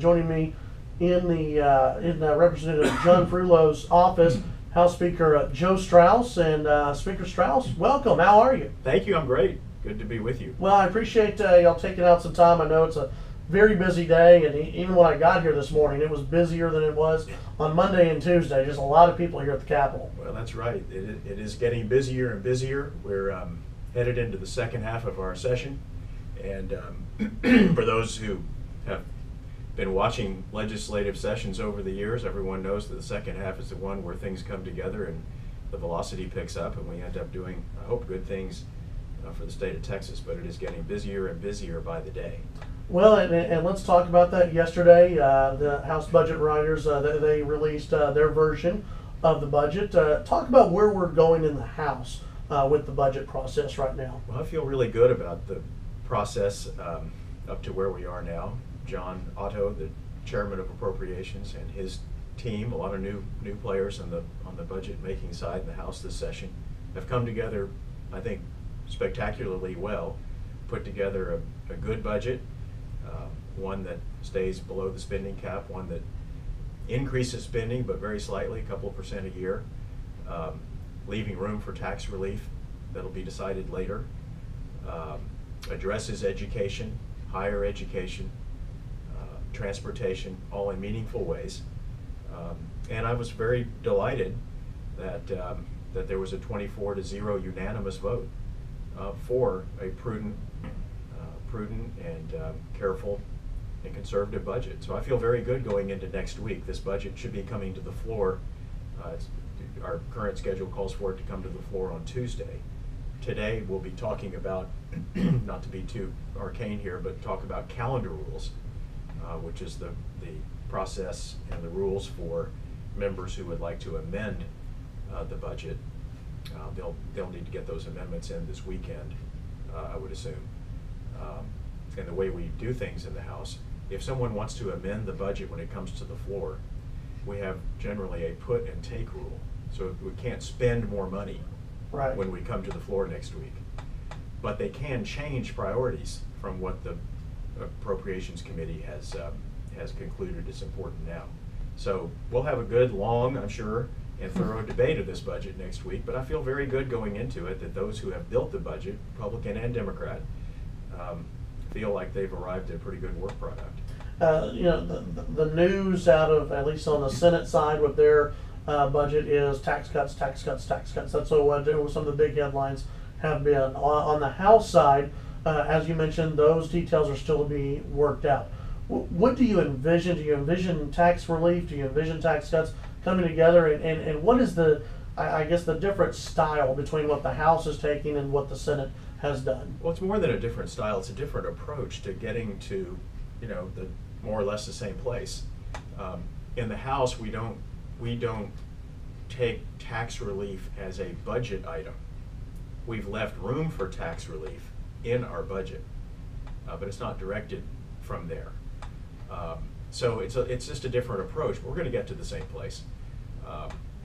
Joining me in Representative John Frulo's office, House Speaker Joe Straus. And Speaker Straus, welcome. How are you? Thank you. I'm great. Good to be with you. Well, I appreciate y'all taking out some time. I know it's a very busy day, and even when I got here this morning, it was busier than it was on Monday and Tuesday. Just a lot of people here at the Capitol. Well, that's right. It is getting busier and busier. We're headed into the second half of our session, and for those who have been watching legislative sessions over the years, everyone knows that the second half is the one where things come together and the velocity picks up, and we end up doing, I hope, good things for the state of Texas. But it is getting busier and busier by the day. Well, and let's talk about that. Yesterday, the House Budget Writers, they released their version of the budget. Talk about where we're going in the House with the budget process right now. Well, I feel really good about the process up to where we are now. John Otto, the chairman of Appropriations, and his team, a lot of new players on the budget making side in the House this session, have come together, I think, spectacularly well, put together a good budget. One that stays below the spending cap, one that increases spending but very slightly, a couple of % a year, leaving room for tax relief that'll be decided later, addresses education, higher education, transportation, all in meaningful ways. And I was very delighted that there was a 24-0 unanimous vote for a prudent and careful and conservative budget. So I feel very good going into next week. This budget should be coming to the floor. Our current schedule calls for it to come to the floor on Tuesday. Today we'll be talking about, not to be too arcane here, but talk about calendar rules, which is the process and the rules for members who would like to amend the budget. They'll need to get those amendments in this weekend, I would assume. And the way we do things in the House, if someone wants to amend the budget when it comes to the floor, we have generally a put and take rule. So we can't spend more money when we come to the floor next week. But they can change priorities from what the Appropriations Committee has concluded is important now. So we'll have a good, long, I'm sure, and thorough debate of this budget next week. But I feel very good going into it that those who have built the budget, Republican and Democrat, feel like they've arrived at a pretty good work product. You know, the news out of, at least on the Senate side with their budget, is tax cuts, tax cuts, tax cuts. That's what some of the big headlines have been. On the House side, as you mentioned, those details are still to be worked out. What do you envision? Do you envision tax relief? Do you envision tax cuts coming together? And what is I guess the different style between what the House is taking and what the Senate has done? Well, it's more than a different style. It's a different approach to getting to, the more or less the same place. In the House, we don't take tax relief as a budget item. We've left room for tax relief in our budget, but it's not directed from there. So it's just a different approach. But we're going to get to the same place,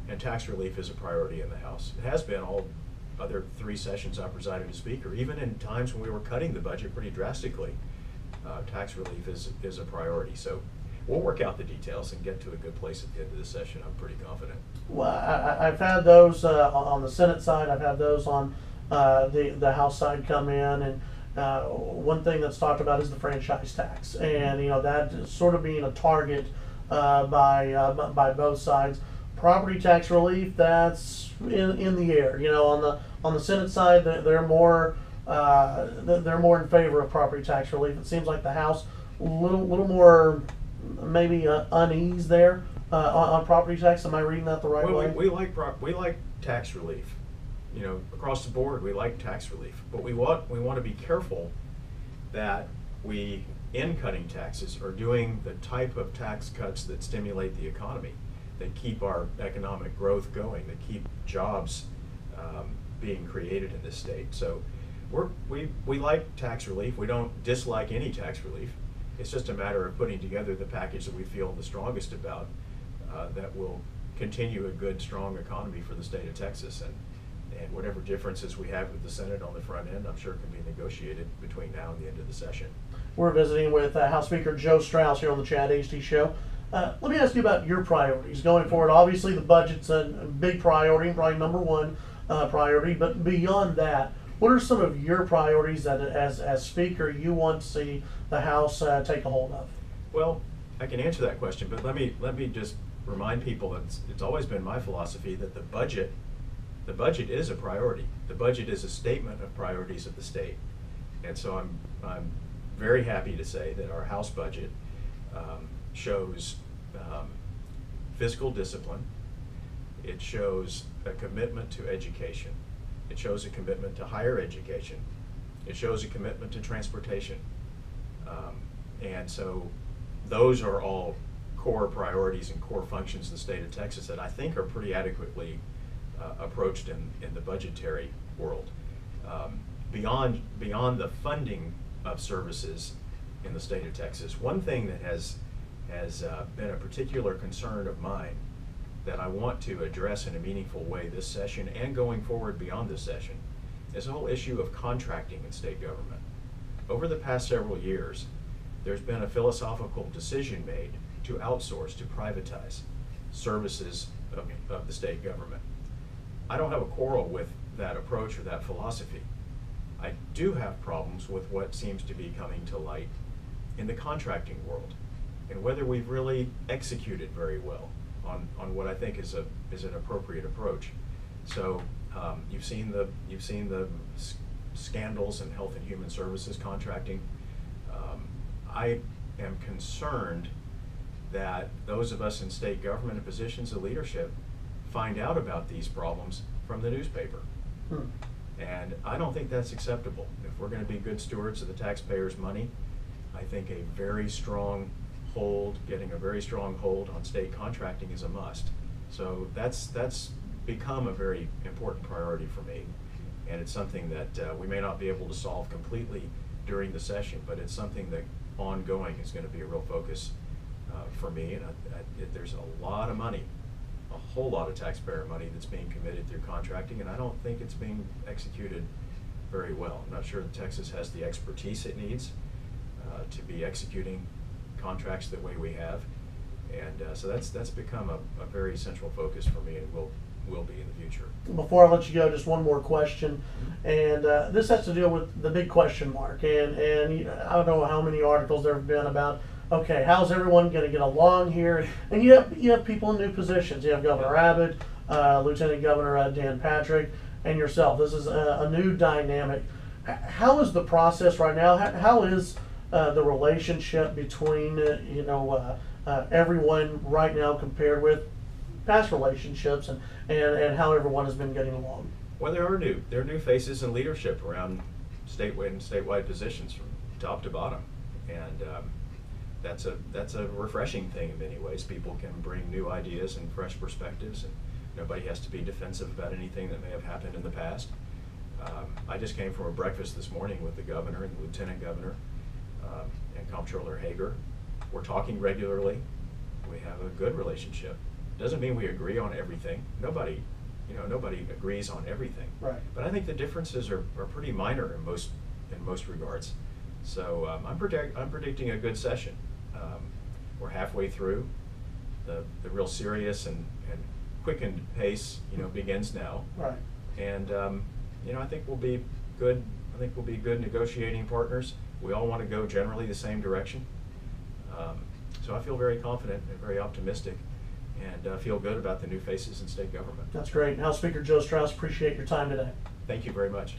and tax relief is a priority in the House. It has been all other 3 sessions I presided as Speaker. Even in times when we were cutting the budget pretty drastically, tax relief is a priority. So we'll work out the details and get to a good place at the end of the session. I'm pretty confident. Well, I've had those on the Senate side. I've had those on the House side come in, and one thing that's talked about is the franchise tax, and that is sort of being a target by both sides. Property tax relief, that's in the air. On the Senate side, they're more in favor of property tax relief. It seems like the House a little more maybe unease there on property tax. Am I reading that the right way? We like tax relief. Across the board, we like tax relief, but we want to be careful that we, in cutting taxes, are doing the type of tax cuts that stimulate the economy, that keep our economic growth going, that keep jobs being created in this state. So we like tax relief. We don't dislike any tax relief. It's just a matter of putting together the package that we feel the strongest about, that will continue a good, strong economy for the state of Texas. And whatever differences we have with the Senate on the front end, I'm sure can be negotiated between now and the end of the session. We're visiting with House Speaker Joe Straus here on the Chad Hasty Show. Let me ask you about your priorities going forward. Obviously, the budget's a big priority, probably number one priority. But beyond that, what are some of your priorities that, as Speaker, you want to see the House take a hold of? Well, I can answer that question, but let me just remind people that it's always been my philosophy that the budget is a priority. The budget is a statement of priorities of the state, and so I'm very happy to say that our House budget shows fiscal discipline. It shows a commitment to education. It shows a commitment to higher education. It shows a commitment to transportation. And so those are all core priorities and core functions of the state of Texas that I think are pretty adequately approached in the budgetary world. Beyond the funding of services in the state of Texas, one thing that has been a particular concern of mine that I want to address in a meaningful way this session and going forward beyond this session is the whole issue of contracting in state government. Over the past several years, there's been a philosophical decision made to outsource, to privatize services of the state government. I don't have a quarrel with that approach or that philosophy. I do have problems with what seems to be coming to light in the contracting world and whether we've really executed very well on what I think is an appropriate approach. So you've seen the scandals in health and human services contracting. I am concerned that those of us in state government in positions of leadership find out about these problems from the newspaper. And I don't think that's acceptable. If we're going to be good stewards of the taxpayers' money, I think a very strong hold, getting a very strong hold on state contracting is a must. So that's become a very important priority for me. And it's something that we may not be able to solve completely during the session, but it's something that ongoing is going to be a real focus for me. And there's a lot of money, a whole lot of taxpayer money that's being committed through contracting, and I don't think it's being executed very well. I'm not sure that Texas has the expertise it needs to be executing contracts the way we have, and so that's become a very central focus for me, and will be in the future. Before I let you go, just one more question, and this has to deal with the big question mark. And I don't know how many articles there have been about, okay, how's everyone going to get along here? And you have people in new positions. You have Governor Abbott, Lieutenant Governor Dan Patrick, and yourself. This is a new dynamic. How is the process right now? How is the relationship between everyone right now compared with past relationships, and how everyone has been getting along? Well, there are new faces in leadership around statewide positions from top to bottom, and that's a refreshing thing in many ways. People can bring new ideas and fresh perspectives, and nobody has to be defensive about anything that may have happened in the past. I just came from a breakfast this morning with the governor and the lieutenant governor and Comptroller Hager. We're talking regularly. We have a good relationship. Doesn't mean we agree on everything. Nobody agrees on everything. Right. But I think the differences are pretty minor in most regards. So I'm predicting a good session. We're halfway through. The real serious and quickened pace begins now. Right. And I think we'll be good. I think we'll be good negotiating partners. We all want to go generally the same direction. So I feel very confident and very optimistic, and feel good about the new faces in state government. That's great. House Speaker Joe Straus, appreciate your time today. Thank you very much.